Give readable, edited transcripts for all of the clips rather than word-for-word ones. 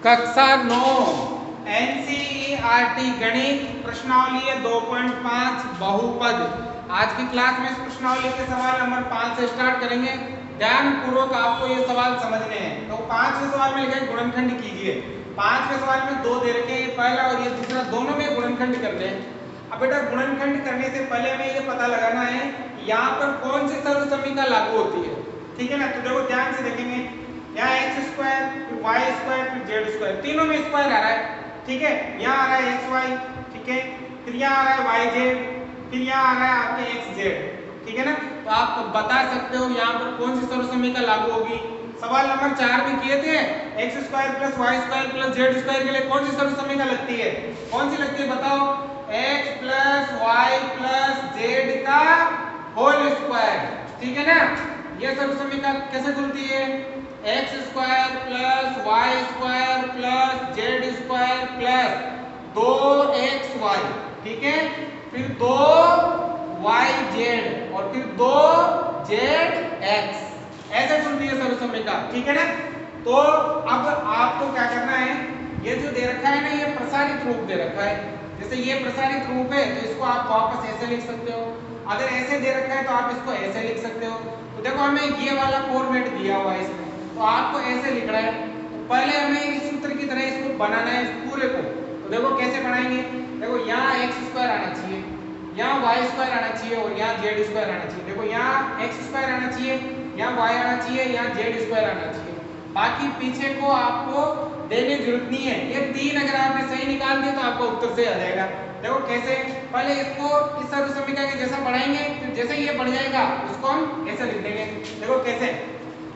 कक्षा 9 एनसीईआरटी गणित प्रश्नावली 2.5 बहुपद। आज की क्लास में इस प्रश्नावली के सवाल नंबर 5 से स्टार्ट करेंगे। ध्यान पूर्वक आपको ये सवाल समझने हैं। तो 5वें सवाल में लिखा है गुणनखंड कीजिए। 5वें सवाल में दो दे रखे हैं, पहला और ये दूसरा, दोनों में गुणनखंड करने हैं। अब बेटा गुणनखंड करने से पहले हमें ये पता लगाना है यहाँ पर कौन सी सर्वसमीकरण लागू होती है। ठीक है ना, तो देखो ध्यान से देखेंगे, यहाँ एक्स स्क्वायर फिर वाई स्क्वायर फिर जेड स्क्वायर, तीनों में स्क्वायर आ रहा है। ठीक है, यहाँ आ रहा है एक्स वाई, ठीक है, फिर यहाँ आ रहा है वाई जेड, फिर यहाँ आ रहा है आपके एक्स जेड। ठीक है ना, तो आप बता सकते हो यहाँ पर कौन सी सर्वसमीकरण लागू होगी। सवाल नंबर 4 में किए थे, x square plus y square plus z square के लिए कौन सी सर्वसमीकरण लगती है, कौन सी लगती है बताओ, x plus y plus z का होल स्क्वायर। ठीक है ना, ये सर्वसमीकरण कैसे खुलती है, x square plus y square plus z square plus 2xy, ठीक है, फिर 2y जेड और फिर 2zx, ऐसे खुलती है सर्वसमीकरण। ठीक है ना, तो अब आपको क्या करना है, ये जो दे रखा है ना, ये प्रसारित रूप दे रखा है। जैसे ये प्रसारित रूप है तो इसको आप वापस ऐसे लिख सकते हो, अगर ऐसे दे रखा है तो आप इसको ऐसे लिख सकते हो। तो देखो हमें ये वाला फॉर्मेट दिया हुआ है इसमें, तो आपको ऐसे लिखना है। तो पहले हमें इस सूत्र की तरह इसको बनाना है, इस पूरे को। तो देखो कैसे बनाएंगे, देखो यहाँ एक्स स्क्वायर आना चाहिए, यहाँ वाई स्क्वायर आना चाहिए और यहाँ जेड स्क्वायर आना चाहिए। देखो यहाँ एक्स स्क्वायर आना चाहिए, यहाँ वाई आना चाहिए, यहाँ जेड स्क्वायर आना चाहिए। बाकी पीछे को आपको देने की जरूरत नहीं है। ये तीन अगर आपने सही निकाल दिया तो आपका उत्तर सही आ जाएगा। देखो कैसे, पहले इसको इस सर्वसमीकरण के जैसा बढ़ाएंगे, फिर जैसे ये बढ़ जाएगा उसको हम ऐसे लिख देंगे। देखो कैसे,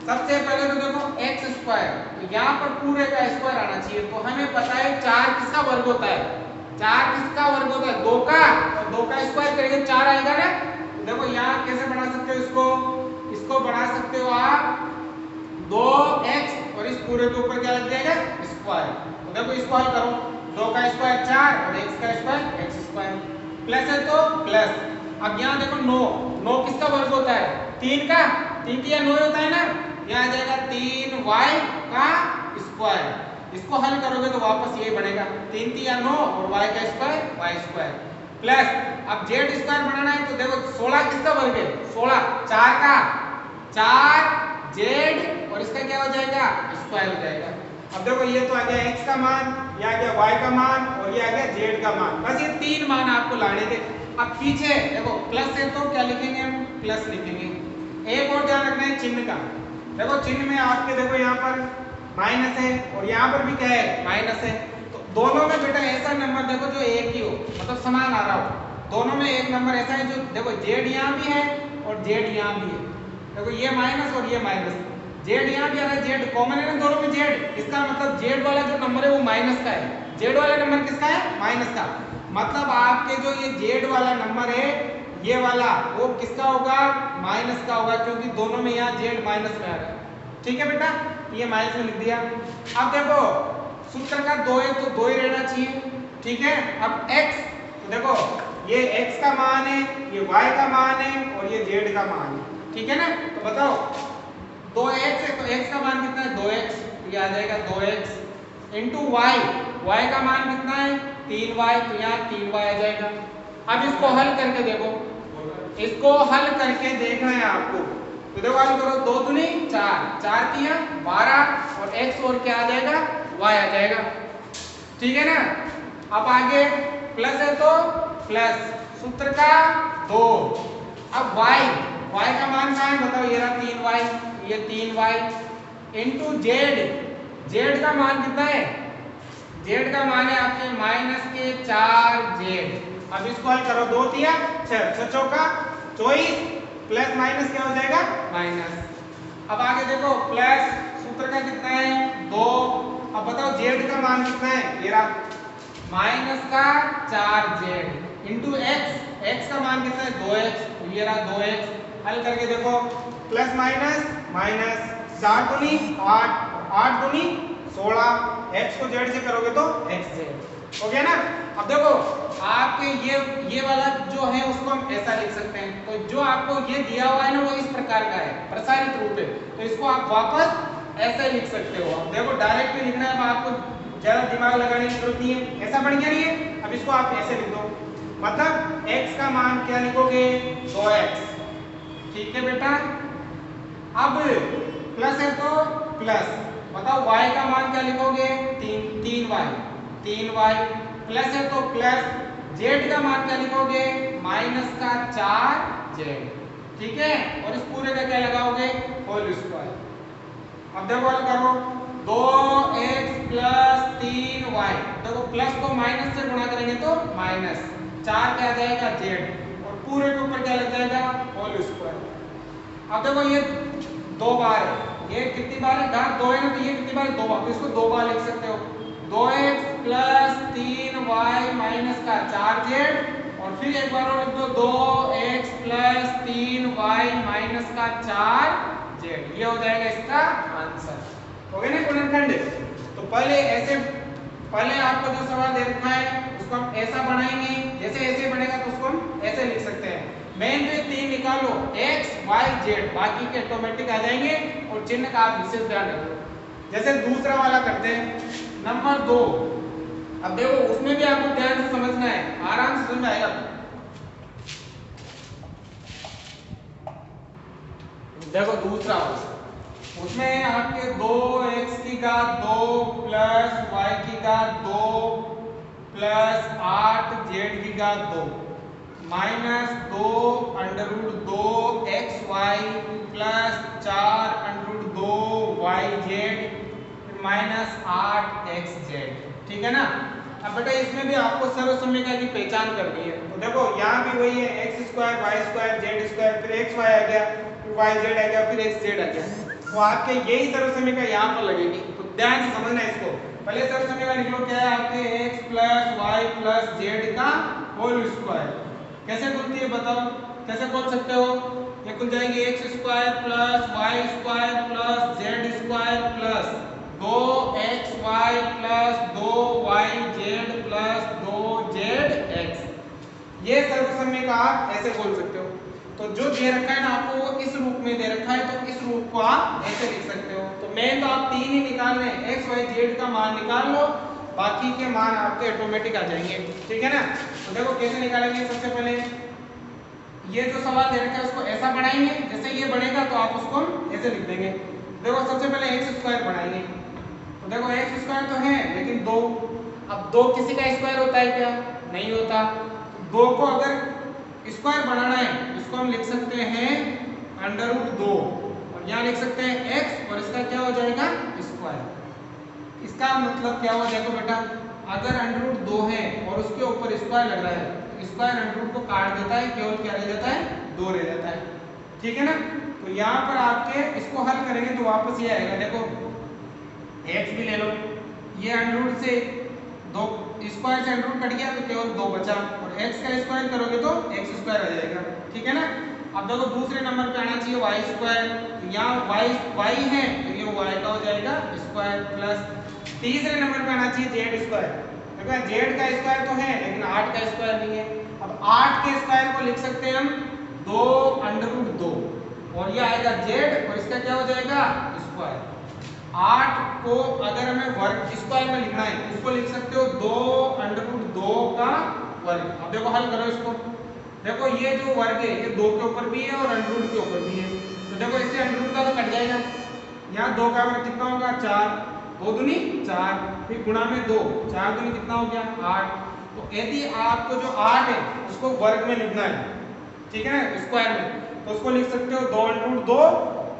सबसे पहले तो देखो एक्स स्क्वायर, तो यहाँ पर पूरे का स्क्वायर आना चाहिए। तो हमें पता है 4 किसका वर्ग होता है, 4 किसका वर्ग होता है, 2 का, और 2 का स्क्वायर करेंगे 4 आएगा ना। तो देखो यहाँ कैसे बना सकते हो इसको बना सकते हो आप 2x और इस पूरे के ऊपर क्या लग जाएगा स्क्वायर। तो देखो इसको हल करो, 2 का स्क्वायर 4 और x का स्क्वायर x स्क्वायर, प्लस है तो प्लस। अब यहाँ देखो 9 किसका वर्ग होता है, 3 का, 3 की 9 होता है ना, यहाँ आ जाएगा 3y का स्क्वायर। इसको हल करोगे तो वापस यही बनेगा, 3 3 9 और y का स्क्वायर y स्क्वायर प्लस। अब z स्क्वायर बनाना है तो देखो 16 किसका वर्ग है, 16, 4 का, 4 z और इसका क्या हो जाएगा स्क्वायर हो जाएगा। अब देखो ये तो आ गया x का मान, ये आ गया y का मान और ये आ गया z का मान। बस ये तीन मान आपको लाने थे। अब पीछे देखो प्लस है तो क्या लिखेंगे हम, प्लस लिखेंगे। एक और ध्यान रखना है चिन्ह का, देखो चिन्ह में आपके देखो यहाँ पर माइनस है और यहाँ पर भी क्या है माइनस है। तो दोनों में बेटा ऐसा नंबर देखो जो एक ही हो, मतलब समान आ रहा हो। दोनों में एक नंबर ऐसा है जो देखो जेड यहाँ भी है और जेड यहाँ भी है। देखो ये माइनस और ये माइनस, जेड यहाँ भी आ रहा है, जेड कॉमन है ना दोनों में जेड, इसका मतलब जेड वाला जो नंबर है वो माइनस का है, जेड वाला नंबर किसका है माइनस का। मतलब आपके जो ये जेड वाला नंबर है ये वाला, वो किसका होगा माइनस का होगा, क्योंकि दोनों में यहाँ जेड माइनस में आ रहा है। ठीक है बेटा, ये माइनस में लिख दिया। अब देखो सूत्र का 2 है तो 2 ही रहना चाहिए। ठीक है, अब x, तो देखो ये x का मान है, ये y का मान है और ये z का मान है। ठीक है ना, तो बताओ 2x है तो x का मान कितना है 2x, तो ये आ जाएगा 2x इंटू y का मान कितना है 3y, तो यहाँ 3y आ जाएगा। अब इसको हल करके देखो, इसको हल करके देखना है आपको। तो देखो हल करो, 2 दूनी 4, 4 तिया 12 और x और क्या आ जाएगा y आ जाएगा। ठीक है ना, अब आगे प्लस है तो प्लस, सूत्र का 2। अब y का मान कहाँ है बताओ, ये रहा 3y, ये 3y इंटू z का मान कितना है, z का मान है आपके माइनस के 4z। अब इसको हल करो, 2 तिया 6, 6 चौका 24 प्लस माइनस क्या हो जाएगा माइनस। अब आगे देखो प्लस, सूत्र का कितना है 2। अब बताओ z का मान कितना है, ये रहा माइनस का 4z इंटू x का मान कितना है 2x, तो ये रहा 2x। हल करके देखो प्लस माइनस माइनस, 4 दूनी 8, 8 दूनी 16, x को z से करोगे तो xz हो गया ना। अब देखो आपके ये वाला जो है उसको हम ऐसा लिख सकते हैं। तो जो आपको ये दिया हुआ है ना वो इस प्रकार का है, प्रसारित रूप है, तो इसको आप वापस ऐसे लिख सकते हो। अब देखो डायरेक्ट भी लिखना है, आपको ज्यादा दिमाग लगाने की जरूरत नहीं है, ऐसा बढ़ गया नहीं है। अब इसको आप ऐसे लिख दो, मतलब x का मान क्या लिखोगे 2x, ठीक है बेटा। अब प्लस है तो प्लस, बताओ y का मान क्या लिखोगे 3y प्लस है तो प्लस, z का मान क्या लिखोगे माइनस का 4z, ठीक है। और इस पूरे का क्या लगाओगे होल स्क्वायर। अब देखो हल करो 2x प्लस 3y, देखो प्लस को माइनस से गुणा करेंगे तो माइनस 4 क्या आ जाएगा z, और पूरे के ऊपर क्या लग जाएगा होल स्क्वायर। अब देखो ये 2 बार है, ये कितनी बार है घात 2 है ना, तो ये कितनी बार 2 बार, तो इसको 2 बार लिख सकते हो 2x प्लस 3y माइनस का 4z, और फिर एक बार और लिख दो 2x प्लस 3y माइनस का 4z, ये हो जाएगा इसका आंसर। हो गया ना गुणनखंड। तो पहले आपको जो सवाल दे रखा है उसको हम ऐसा बनाएंगे, जैसे ऐसे बनेगा तो उसको हम ऐसे लिख सकते हैं। मेन तो 3 निकालो x y z, बाकी के ऑटोमेटिक आ जाएंगे, और चिन्ह का आप विशेष ध्यान रखो। जैसे दूसरा वाला करते हैं नंबर 2। अब देखो उसमें भी आपको ध्यान से समझना है, आराम से समझ में आएगा। देखो दूसरा वाला, उसमें आपके 2x की घात 2 प्लस y की घात 2 प्लस 8z की घात 2 minus 2 under root 2 xy plus 4 under root 2 yz minus 8xz, ठीक है ना। अब बेटा इसमें भी आपको सर्वसमीकरण की पहचान करनी है। तो देखो यहाँ भी वही है, x square y square z square, फिर xy आ गया, फिर yz आ गया, फिर xz आ गया। तो आपके यही सर्वसमीकरण यहाँ पर लगेगी, तो ध्यान से समझना है इसको। पहले सर्वसमीकरण लिख लो, क्या है आपके x plus y plus z का होल स्क्वायर। कैसे खुलती है बताओ, कैसे खोल सकते हो? ये खुल जाएगी x square plus y square plus z square plus 2xy plus 2yz plus 2zx। ये सर्वसमीकरण आप ऐसे खोल सकते हो। तो जो दे रखा है ना आपको वो इस रूप में दे रखा है, तो इस रूप को आप ऐसे लिख सकते हो। तो मेन तो आप 3 ही निकाल रहे हैं, x y z का मान निकाल लो, बाकी के मान आपके ऑटोमेटिक आ जाएंगे, ठीक है ना। तो देखो कैसे निकालेंगे, सबसे पहले ये जो सवाल दे रखा है उसको ऐसा बनाएंगे, जैसे ये बनेगा तो आप उसको ऐसे लिख देंगे। देखो सबसे पहले x स्क्वायर बनाएंगे, तो देखो x स्क्वायर तो है लेकिन 2, अब 2 किसी का स्क्वायर होता है क्या? नहीं होता। 2 को अगर स्क्वायर बनाना है इसको हम लिख सकते हैं अंडर रूट 2, और यहाँ लिख सकते हैं x, और इसका क्या हो जाएगा स्क्वायर। इसका मतलब क्या हो जाएगा बेटा, अगर अंडर रूट 2 है और उसके ऊपर स्क्वायर लग रहा है तो स्क्वायर अंडर रूट को काट देता है, केवल क्या रह जाता है 2 रह जाता है, ठीक है ना। तो यहाँ पर आपके इसको हल करेंगे तो वापस ये आएगा, देखो x भी ले लो, ये अंडर रूट से 2 स्क्वायर से अंडर रूट कट गया तो केवल 2 बचा, और x का स्क्वायर करोगे तो x स्क्वायर आ जाएगा, ठीक है ना। अब देखो दूसरे नंबर पे आना चाहिए y स्क्वायर, तो यहाँ y है तो ये y का हो जाएगा स्क्वायर प्लस, तीसरे नंबर पे आना चाहिए z स्क्वायर। देखो z का स्क्वायर तो है लेकिन 8 का स्क्वायर नहीं है। अब 8 के स्क्वायर को लिख सकते हैं हम 2 अंडर रूट 2, और ये आएगा z, और इसका क्या हो जाएगा स्क्वायर। 8 को अगर हमें वर्ग स्क्वायर में लिखना है तो इसको लिख सकते हो 2 अंडर रूट 2 का वर्ग। अब देखो हल करो इसको, देखो ये जो वर्ग है ये 2 के ऊपर भी है और अंडर रूट के ऊपर भी है, तो देखो इससे अंडर रूट का तो कट जाएगा, यहाँ 2 का वर्ग कितना होगा 4, 2 दूनी 4, फिर गुणा में 2, 4 दूनी कितना हो गया 8। तो यदि आपको जो 8 है उसको वर्ग में लिखना है, ठीक है ना, स्क्वायर में, तो उसको लिख सकते हो 2 अंडर रूट 2,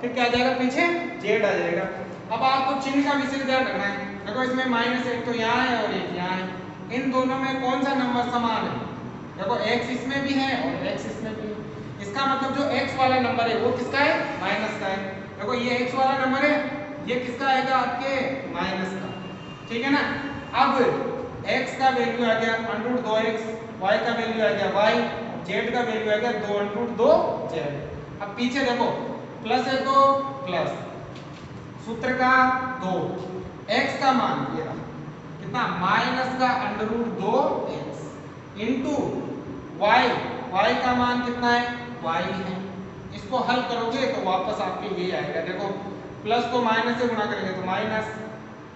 फिर क्या आ जाएगा पीछे z आ जाएगा। अब आपको चिन्ह का विशेष ध्यान रखना है, देखो इसमें -1 तो यहाँ है और 1 यहाँ है, इन दोनों में कौन सा नंबर समान है? देखो x इसमें भी है और x इसमें भी है, इसका मतलब जो x वाला नंबर है वो किसका है माइनस का है। देखो ये x वाला नंबर है, ये किसका आएगा आपके माइनस का, ठीक है ना। अब x का वैल्यू आ गया अंडर रूट 2x, y का वैल्यू आ गया y, z का वैल्यू आ गया 2 अंडर रूट 2z। अब पीछे देखो प्लस है तो प्लस, सूत्र का 2, x का मान ये रहा कितना माइनस का under root 2x into y का मान कितना है y है। इसको हल करोगे तो वापस आपके ये आएगा, देखो प्लस को माइनस से गुना करेंगे तो माइनस,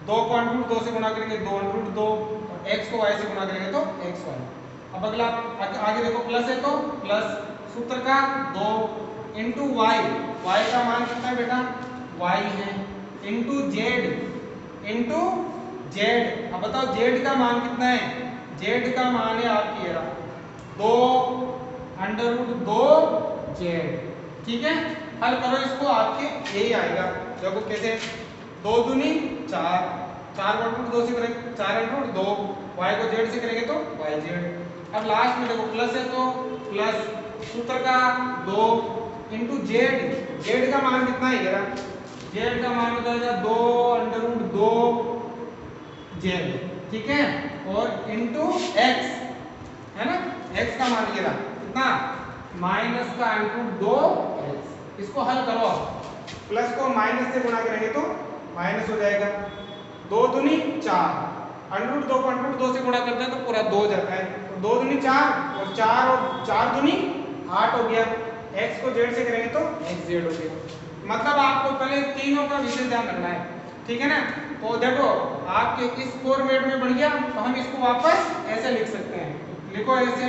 2 को अंडर रूट 2 से गुना करेंगे 2 अंडर रूट 2, और x को y से गुना करेंगे तो x y। अब अगला आगे देखो प्लस है तो प्लस सूत्र का 2 इंटू वाई, वाई का मान कितना है बेटा y है, इंटू जेड। अब बताओ जेड का मान कितना है, जेड का मान है आपकी 2 अंडर रूट 2 जेड। ठीक है, हल करो इसको आपके यही आएगा। देखो कैसे, 2 दूनी 4, 4 को अंडर रूट 2 से करेंगे 4 अंडर रूट 2, y को जेड से करेंगे तो y जेड। अब लास्ट में देखो प्लस है तो प्लस सूत्र का 2 इंटू जेड, जेड का मान कितना है ये, जेड का मान हो जाएगा 2 अंडर रूट 2 जेड। ठीक है, और इंटू एक्स है ना, एक्स का मान ये रहा कितना, माइनस का अंडर रूट 2 एक्स। इसको हल करो, प्लस को माइनस से गुणा करेंगे तो माइनस हो जाएगा, 2 दूनी 4, अंडर रूट 2 को अंडर रूट 2 से गुणा करते हैं तो पूरा 2 जाता है, तो 2 दूनी 4 और 4 दूनी 8 हो गया, x को z से करेंगे तो x z हो गया। मतलब आपको पहले तीनों का विशेष ध्यान रखना है। ठीक है ना, तो देखो आपके इस फॉर्मेट में बन गया, तो हम इसको वापस ऐसे लिख सकते हैं, लिखो ऐसे,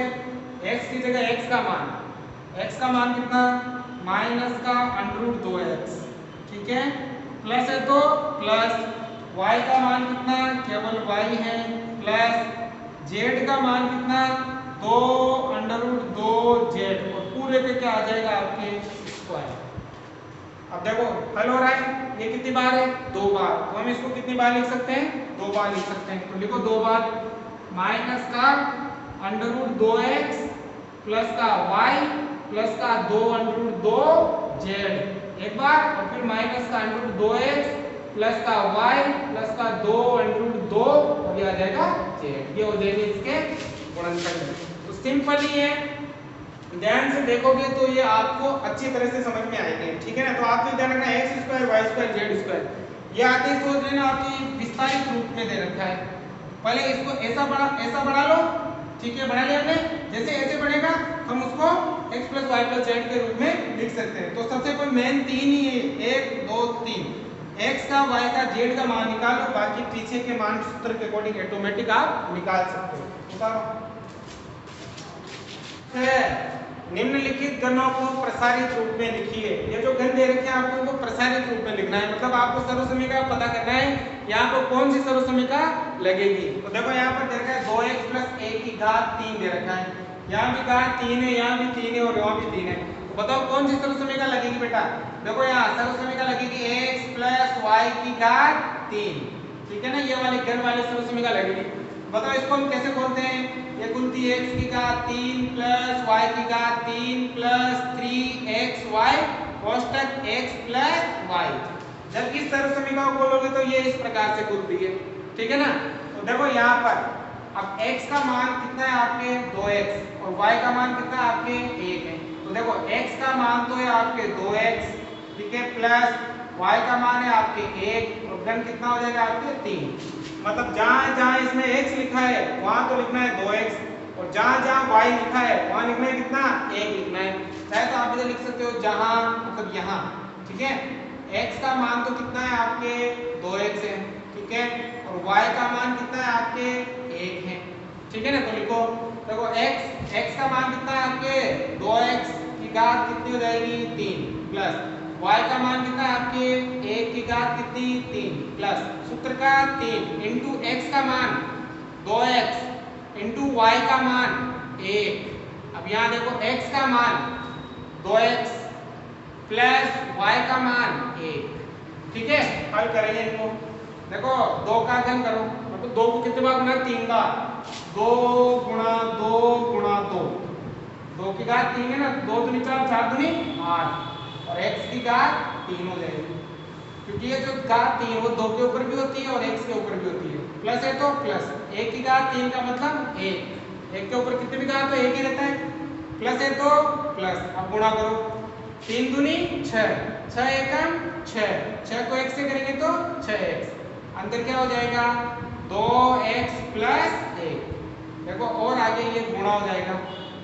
x की जगह x का मान कितना, माइनस का अंडर रूट 2x। ठीक है, प्लस है तो प्लस, y का मान कितना, केवल y है, प्लस z का मान कितना, 2 अंडर रूट 2 जेड, और पूरे पे क्या आ जाएगा आपके स्क्वायर। अब देखो हल हो रहा है, ये कितनी बार है, 2 बार, तो हम इसको कितनी बार लिख सकते हैं, 2 बार लिख सकते हैं। तो लिखो 2 बार, माइनस का अंडर रूट 2x प्लस का y प्लस का 2 अंडर रूट 2 जेड एक बार, और फिर माइनस का अंडर रूट 2x प्लस का y प्लस का 2 अंडर रूट 2, और ये आ जाएगा जेड। ये हो जाएंगे इसके गुणनखंड। तो सिंपल ही है, ध्यान से देखोगे तो ये आपको अच्छी तरह से समझ में आएंगे। ठीक है ना, तो आपको ध्यान रखना x square y square Z square, ये आते ही सोच लेना आपकी विस्तारित रूप में दे रखा है। पहले इसको ऐसा बना लो, ठीक है, बना लिया हमने, जैसे ऐसे बनेगा हम उसको x plus y plus z के रूप में लिख सकते हैं। तो सबसे कोई मेन 3 ही है, 1 2 3, x का y का z का मान निकालो, बाकी पीछे के मान सूत्र के अकॉर्डिंग ऑटोमेटिक आप निकाल सकते हो। निकालो, निम्नलिखित गणों को प्रसारित रूप में लिखिए। ये जो गण दे रखे हैं आपको उनको प्रसारित रूप में लिखना है, मतलब आपको सर्वसमीका पता करना है यहाँ पर कौन सी सर्वसमीका लगेगी। तो देखो यहाँ पर दे रखा है 2x प्लस a की घात 3 दे रखा है, यहाँ भी घात 3 है, यहाँ भी 3 है और यहाँ भी 3 है। तो बताओ कौन सी सर्वसमीका लगेगी बेटा, देखो यहाँ सर्वसमीका लगेगी x प्लस y की घात 3। ठीक है ना, ये वाली गण वाली सर्वसमीका लगेगी। बताओ इसको हम कैसे खोलते हैं, ये खुलती है x की घात 3 प्लस y की घात 3 प्लस 3xy कोष्टक x प्लस y। जब इस सर्वसमीका को खोलोगे तो ये इस प्रकार से खुलती है। ठीक है ना, तो देखो यहाँ पर अब x का मान कितना है आपके 2x और y का मान कितना है आपके 1 है। तो देखो x का मान तो है आपके 2x, ठीक है, प्लस y का मान है आपके 1 और गण कितना हो जाएगा आपके 3। मतलब जहां जहां इसमें x लिखा है वहां तो लिखना है 2x, और जहां जहां y लिखा है वहां लिखना है कितना 1 लिखना है। चाहे तो आप इधर लिख सकते हो जहां, मतलब यहाँ। ठीक है, x का मान तो कितना है आपके 2x है, ठीक है, और y का मान कितना है आपके 1 है। ठीक है ना, तो लिखो, देखो x का मान कितना है आपके 2x की घात कितनी हो जाएगी 3 प्लस y का मान कितना है आपके 1 की घात कितनी 3 प्लस सूत्र का 3 इंटू x का मान 2x इंटू y का मान 1। अब यहाँ देखो x का मान 2x प्लस y का मान 1। ठीक है, हल करेंगे इनको। देखो 2 का घन करो, मतलब 2 को कितने बार गुना 3 बार, 2 गुणा 2 गुणा 2, 2 की घात 3 है ना, 2 दूनी 4 4 दूनी 8 और x की घात 3 हो जाएगी, क्योंकि ये जो घात 3 वो 2 के ऊपर भी होती है और x के ऊपर भी होती है। प्लस है तो प्लस, 1 की घात 3 का मतलब 1 के ऊपर कितने भी घात तो 1 ही रहता है, प्लस है तो प्लस। अब गुणा करो, 3 दूनी 6, 6 एकम 6, 6 को x से करेंगे तो 6x, अंदर क्या हो जाएगा 2x प्लस 1। देखो और आगे ये गुणा हो जाएगा,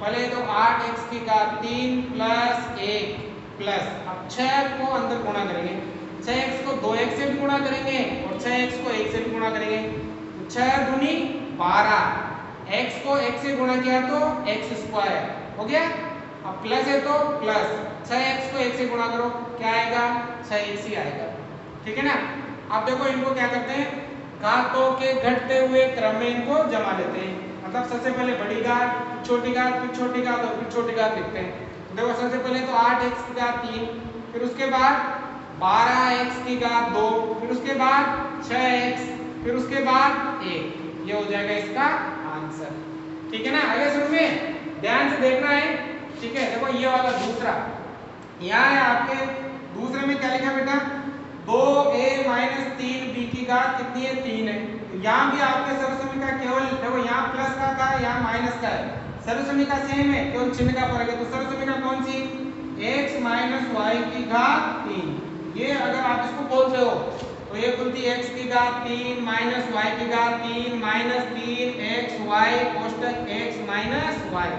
पहले तो 8x की घात 3 प्लस 1 प्लस, अब 6 को अंदर गुणा करेंगे, 6x को 2x से भी गुणा करेंगे और 6x को 1 से भी गुणा करेंगे, तो 6 दूनी 12, x को 1 से गुणा किया तो x स्क्वायर हो गया। अब प्लस है तो प्लस 6x को 1 से गुणा करो, क्या आएगा 6x ही आएगा, ठीक है ना। अब देखो इनको क्या करते हैं, घातों के घटते हुए क्रम में इनको जमा लेते हैं, मतलब सबसे पहले बड़ी घात, छोटी घात, फिर छोटी घात और फिर छोटी घात लिखते हैं। तो देखो सबसे पहले तो 8x की घात 3, फिर उसके बाद 12x की घात 2, फिर उसके बाद 6x, फिर उसके बाद 1, ये हो जाएगा इसका आंसर, ठीक है ना। आगे समझ में ध्यान से देखना है, ठीक है। देखो ये वाला दूसरा, यहाँ है आपके दूसरे में क्या लिखा बेटा, 2a माइनस 3b की घात कितनी है 3 है। यहाँ भी आपके सर्वसमीका केवल देखो यहाँ प्लस का था, यहाँ माइनस का है, सर्वसमीका सेम है, केवल चिन्ह का फर्क है। तो सर्वसमीका कौन सी, x माइनस वाई की घात 3, ये अगर आप इसको बोलते हो तो ये खुलती x की घात 3 माइनस y की घात 3 minus 3 xy कोष्टक x minus y।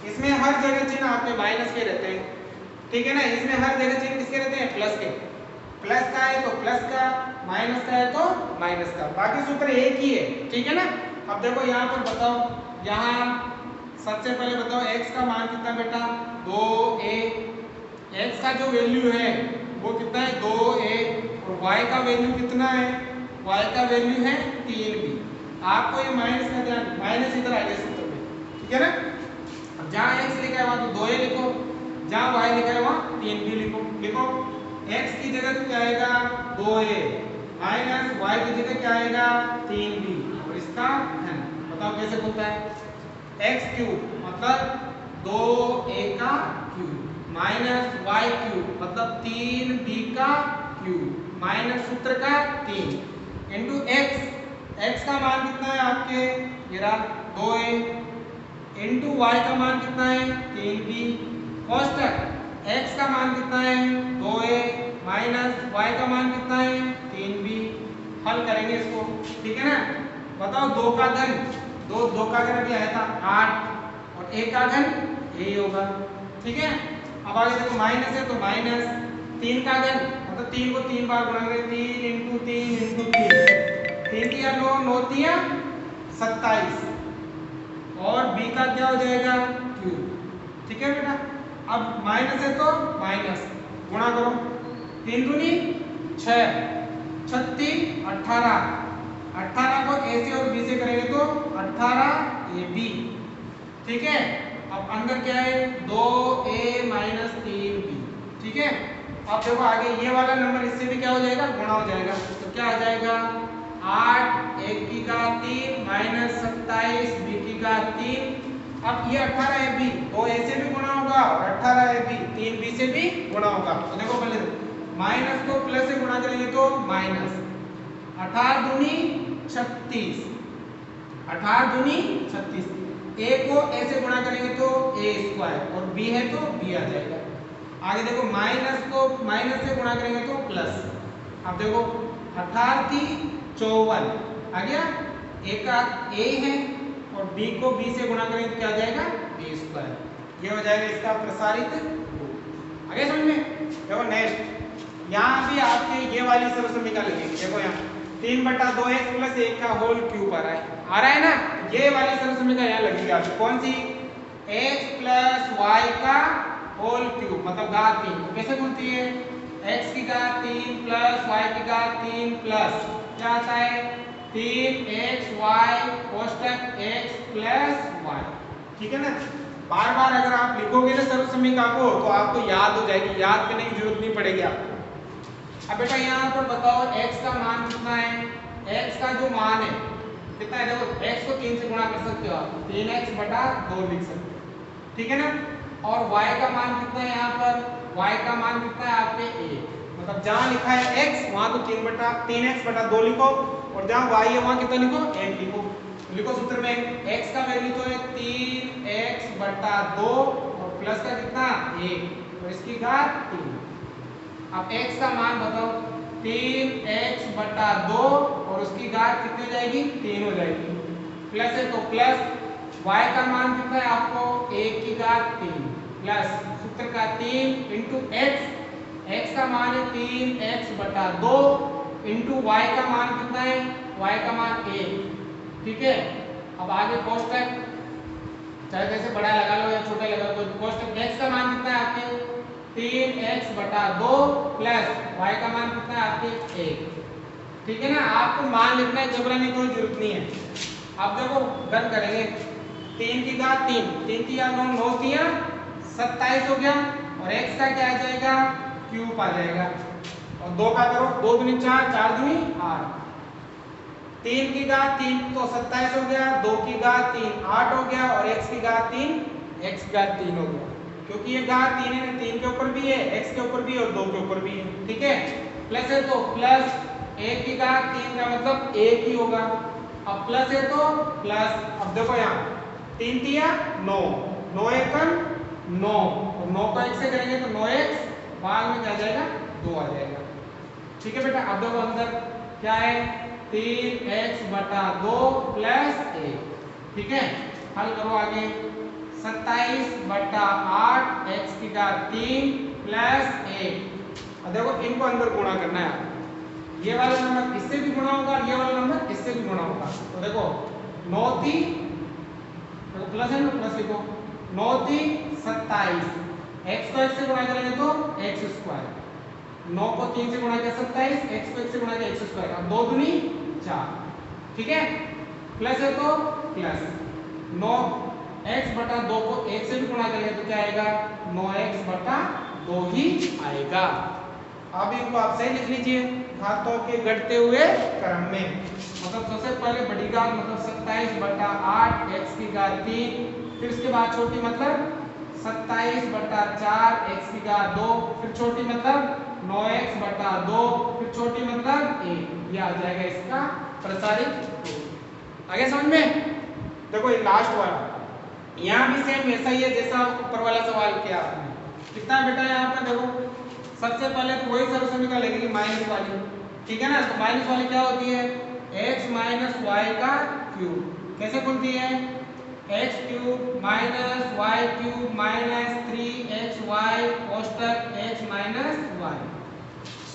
इसमें हर जगह चिन्ह आपके माइनस के रहते हैं, ठीक है ना। इसमें हर जगह चिन्ह किसके रहते हैं, प्लस के, प्लस का है तो प्लस का, माइनस का है तो माइनस का, बाकी सूत्र एक ही है, ठीक है ना। अब देखो यहाँ पर बताओ, यहाँ सबसे पहले बताओ x का मान कितना बेटा 2a, x का जो वैल्यू है वो कितना है 2a, और y का वैल्यू कितना है, y का वैल्यू है 3b। आपको ये माइनस का ध्यान, माइनस इधर आ गया सूत्र में, ठीक है ना। अब जहाँ x लिखा है वहाँ तो 2a लिखो, जहाँ y लिखा है वहाँ 3b लिखो। लिखो x की जगह क्या आएगा 2a माइनस y की जगह क्या आएगा 3b, और इसका धन बताओ कैसे होता है, x क्यूब मतलब 2a का क्यूब माइनस y क्यूब मतलब 3b का क्यूब माइनस सूत्र का 3 इंटू x का मान कितना है आपके ये रहा 2a, इंटू y का मान कितना है 3b, कोष्टक x का मान कितना है 2a माइनस y का मान कितना है 3b। हल करेंगे इसको, ठीक है ना। बताओ 2 का घन, 2 का घन अभी आया था 8 और 1 का घन यही होगा, ठीक है। अब आगे देखो माइनस है तो माइनस 3 का घन मतलब 3 को 3 बार गुणा करेंगे, 3 इंटू 3 इंटू 3 3 या 9 9 या 27 और b का क्या हो जाएगा क्यूब, ठीक है बेटा। अब माइनस है तो माइनस गुणा करो, 3 दूनी 6 36 18, 18 को a से और b से करेंगे तो 18ab, ठीक है। अब अंदर क्या है 2a माइनस 3b, ठीक है। अब देखो आगे ये वाला नंबर इससे भी क्या हो जाएगा गुणा हो जाएगा, तो क्या आ जाएगा 8 1 की घात 3 माइनस 27 b की घात 3। अब ये 18ab 2a से भी गुणा होगा और 18ab 3b से भी गुणा होगा। तो देखो पहले माइनस को प्लस से गुणा करेंगे तो माइनस 18 दूनी 36, 18 दूनी 36, a को a से गुणा करेंगे तो a स्क्वायर और b है तो b आ जाएगा। आगे देखो माइनस को माइनस से गुणा करेंगे तो प्लस, अब देखो 18 थी 54 आ गया, a का a है और b को b से गुणा करेंगे तो क्या आ जाएगा b स्क्वायर, ये हो जाएगा इसका प्रसारित रूप। आगे समझ में। देखो नेक्स्ट यहाँ भी आपके ये वाली सर्वसमीका लगेगी, देखो यहाँ 3/2x प्लस 1 का होल क्यूब आ रहा है ना, ये वाली सर्वसमीका यहाँ लगेगी आपकी, कौन सी x प्लस y का होल क्यूब मतलब घात 3। तो कैसे बोलती है x की घात 3 प्लस y की घात 3 प्लस क्या आता है 3xy कोष्टक x प्लस y, ठीक है ना। बार बार अगर आप लिखोगे ना सर्वसमीका को तो आपको याद हो जाएगी, याद करने की जरूरत नहीं पड़ेगी आपको। अब बेटा यहाँ पर बताओ x का मान कितना है, x का जो मान है कितना है, देखो x को 3 से गुणा कर सकते हो आप, 3x/2 लिख सकते हो, ठीक है ना। और y का मान कितना है, यहाँ पर y का मान कितना है आपके 1, मतलब जहाँ लिखा है x वहाँ तो 3x/2 लिखो और जहाँ y है वहाँ कितना लिखो 1 लिखो। लिखो सूत्र में x का वैल्यू तो है 3x/2 और प्लस का कितना 1 और इसकी घात 3। अब x का मान बताओ 3x/2 और उसकी घात कितनी हो जाएगी 3 हो जाएगी, प्लस है तो प्लस y का मान कितना है आपको 1 की घात 3 प्लस सूत्र का 3 इंटू x x का मान है 3x/2 इंटू y का मान कितना है, y का मान 1, ठीक है। अब आगे कोष्टक चाहे जैसे बड़ा लगा लो या छोटा लगा लो, तो कोष्टक x का मान कितना है आपके 3x/2 प्लस y का मान कितना है आपके 1, ठीक है ना। आपको मान लिखना है, घबराने की कोई जरूरत नहीं है। अब देखो गन करेंगे, 3 की घात 3, 3 की घात 9, 9 दिया 27 हो गया, और x का क्या आ जाएगा क्यूब आ जाएगा, और 2 का करो 2 दूनी 4, 4 दूनी 8, 3 की घात 3 तो 27 हो गया, 2 की घात 3 8 हो गया, और x की घात 3 x की घात 3 हो गया, क्योंकि ये घात 3 है, 3 के ऊपर भी है, x के ऊपर भी है और 2 के ऊपर भी है, ठीक है। प्लस है तो प्लस 1 की घात 3 का मतलब 1 ही होगा, अब प्लस है तो प्लस, अब देखो यहाँ 3 तिया 9, 9 एकम 9, और 9 को 1 से करेंगे तो 9x, बाद में क्या आ जाएगा 2 आ जाएगा, ठीक है बेटा। अब देखो अंदर क्या है 3x/2 प्लस 1, ठीक है। हल करो आगे, 27/8 x की घात 3 प्लस 1, अब देखो इनको अंदर गुणा करना है, ये वाला नंबर इससे भी गुणा होगा, ये वाला नंबर इससे भी गुणा होगा, तो देखो 9 थी तो प्लस है ना, प्लस लिखो, 9 थी 27, x को 1 से गुणा करेंगे तो x², 9 को 3 से गुणा किया 27, x को 1 से गुणा किया x², अब 2 दूनी 4, ठीक है। प्लस है तो प्लस 9x/2 को 1 से भी गुणा करेंगे तो क्या आएगा 9x/2 ही आएगा। अब इनको आप सही लिख लीजिए, घातों के घटते हुए क्रम में, मतलब सबसे पहले बड़ी घात मतलब 27/8 x की घात 3, फिर उसके बाद छोटी मतलब 27/4 x की घात 2, फिर छोटी मतलब 9x/2, फिर छोटी मतलब 1, ये आ जाएगा इसका प्रसारित रूप। आगे समझ में? देखो ये लास्ट वाला, यहाँ भी सेम वैसा ही है जैसा ऊपर वाला सवाल किया आपने। कितना बेटा यहाँ पर देखो, सबसे पहले तो वही सर्व समीकरण लगेगी माइनस वाली, ठीक है ना। तो माइनस वाली क्या होती है x माइनस वाई का क्यूब, कैसे खुलती है x cube minus y cube minus 3xy कोष्टक x माइनस वाई।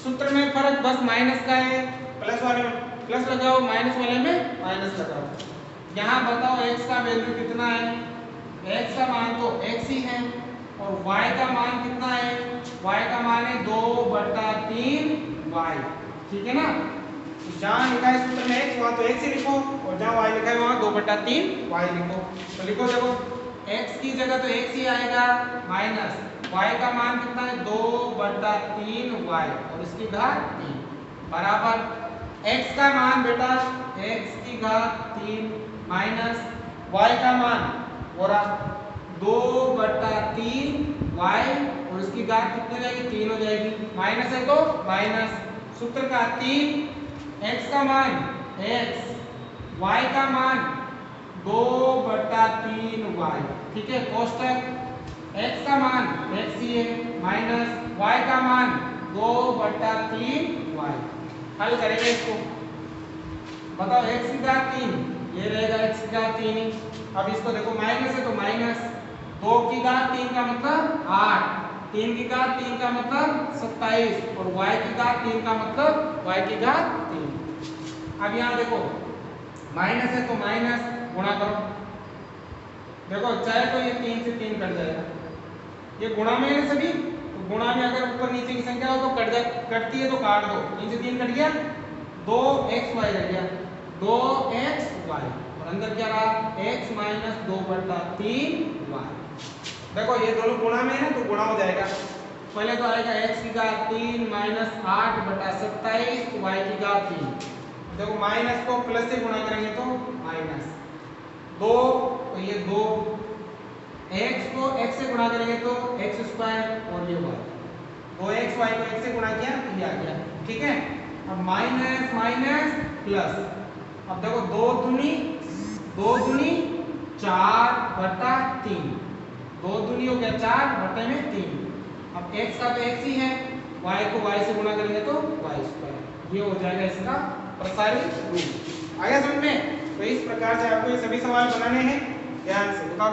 सूत्र में फर्क बस माइनस का है, प्लस वाले में प्लस लगाओ, माइनस वाले में माइनस लगाओ। यहाँ बताओ x का वैल्यू कितना है, x का मान तो x ही है, और y का मान कितना है, y का मान है 2/3y, ठीक है ना। जहाँ लिखा है सूत्र में x वहाँ तो x ही लिखो, और जहाँ y लिखा है वहाँ 2/3y लिखो। तो लिखो देखो x की जगह तो x ही आएगा, माइनस y का मान कितना है 2/3y, और इसकी घात 3 बराबर x का मान बेटा x की घात 3 माइनस y का मान हो रहा 2/3y, और इसकी घात कितनी हो जाएगी 3 हो जाएगी, माइनस है तो माइनस, सूत्र का 3, x का मान x, y का मान 2/3y, ठीक है। कोष्टक x का मान x ही है, माइनस y का मान 2/3y। हल करेंगे इसको, बताओ x की घात 3, ये रहेगा x की घात 3 ही। अब इसको देखो माइनस है तो माइनस, 2 की घात 3 का मतलब 8, 3 की घात 3 का मतलब 27, और y की घात 3 का मतलब y की घात 3। अब यहाँ देखो माइनस है तो माइनस गुणा करो, देखो चाहे तो ये 3 से 3 कट जाएगा, ये गुणा में है सभी, तो गुणा में अगर ऊपर नीचे की संख्या हो तो कटती है तो काट दो, 3 से 3 कट गया, 2xy रह गया, 2xy, और अंदर क्या रहा x माइनस 2/3y। देखो ये दोनों गुणा में है तो गुणा हो जाएगा, पहले तो आएगा x की घात 3 माइनस 8/27 y की घात 3। देखो माइनस को प्लस से गुणा करेंगे तो माइनस 2, तो ये 2, x को x से गुणा करेंगे तो x², और ये y, 2xy को x से गुणा किया तो ये आ गया, ठीक है। अब माइनस माइनस प्लस, अब देखो 2 दूनी 4/3, 2 दूनी हो गया 4/3, अब x का तो x ही है, y को y से गुणा करेंगे तो y², ये हो जाएगा इसका प्रसारित रूप। आया समझ में? तो इस प्रकार से आपको ये सभी सवाल बनाने हैं, ध्यान से बताओ।